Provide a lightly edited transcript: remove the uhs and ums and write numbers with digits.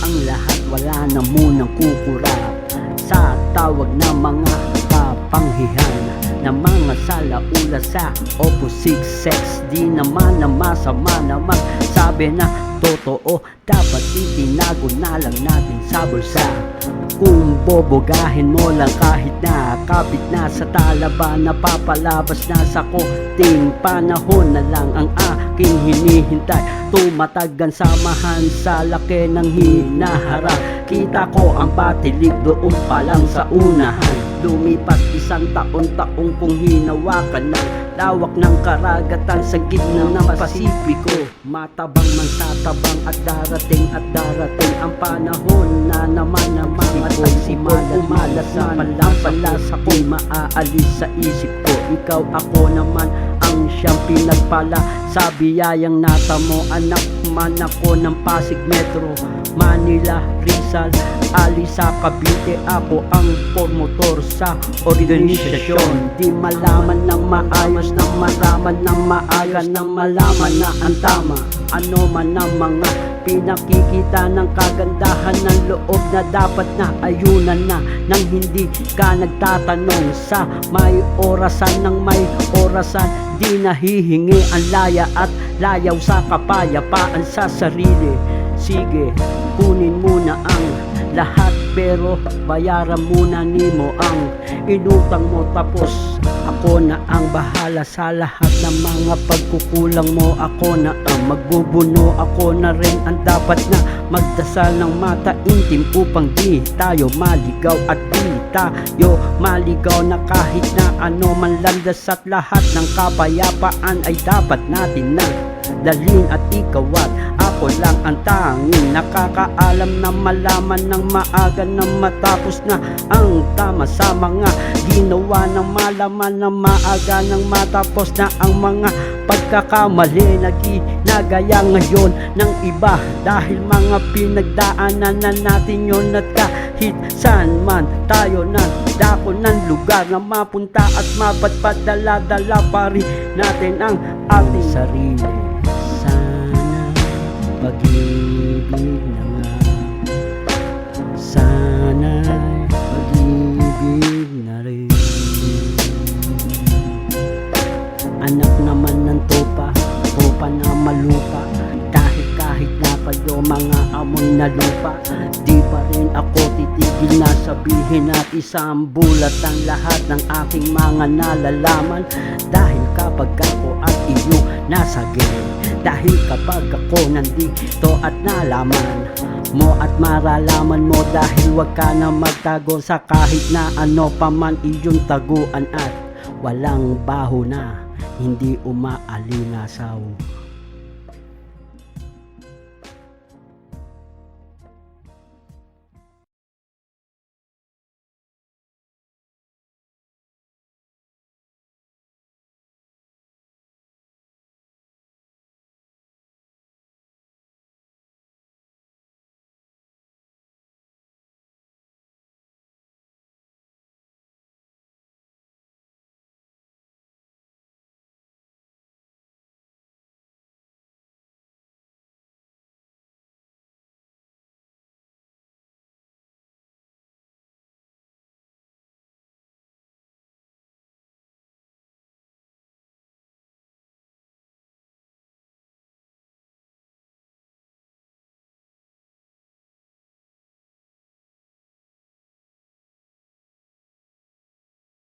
ang lahat, wala na munang kukurap sa tawag na mga kapanghihan na mga salaula sa opposite sex. Di naman na masama na magsabi na totoo, dapat itinago na lang natin sa bulsa. Kung bobogahin mo lang kahit na kapit na sa talaban, napapalabas na sa konting panahon na lang ang aking hinihintay. Tumatagan samahan sa laki ng hinaharap. Kita ko ang patilig doon pa lang sa unahan. Lumipas isang taon-taong kong hinawakan ng lawak ng karagatan sa gitna ng Pasipiko. Matabang man tatabang at darating ang panahon na naman na mga tagsimala sa palampalas ako'y maaalis sa isip ko. Ikaw ako naman ang siyang pinagpala sa biyayang natamo. Anak man ako ng Pasig Metro, Manila, Rizal, Alisa, Cavite. Ako ang promotor sa organisasyon. Di malaman ng maayos, ng malaman ng maaga, ng malaman na ang tama. Ano man ang mga pinakikita ng kagandahan ng loob na dapat na ayunan na nang hindi ka nagtatanong sa may orasan ng may orasan. Di nahihingi ang laya at layaw sa kapayapaan sa sarili. Sige, kunin mo na ang lahat pero bayaran muna nimo ang inutang mo, tapos ako na ang bahala sa lahat ng mga pagkukulang mo. Ako na ang magbubuno, ako na rin ang dapat na magdasal ng mataintim upang di tayo maligaw at di tayo maligaw na kahit na ano man landas at lahat ng kapayapaan ay dapat natin na dalhin. At ikaw at ako lang ang tanging nakakaalam na malaman ng maaga na matapos na ang tama sa mga ginawa ng malaman na maaga nang matapos na ang mga pagkakamali na ginagaya ngayon ng iba dahil mga pinagdaanan na natin yun. At kahit saan man tayo nandako ng lugar na mapunta at mapatpat, dala-dala pa rin natin ang ating sarili. Pag-ibig na nga, sana'y pag-ibig na rin. Anak naman ng tupa na malupa, dahil kahit na kayo mga amon na lupa, di pa rin ako titigil na sabihin at isang bulat ang lahat ng aking mga nalalaman. Dahil kapag ako at iyo nasa gilid, dahil kapag ako nandito at nalaman mo at maralaman mo, dahil wag ka na magtago sa kahit na ano pa man iyong taguan at walang baho na hindi umaalingasaw.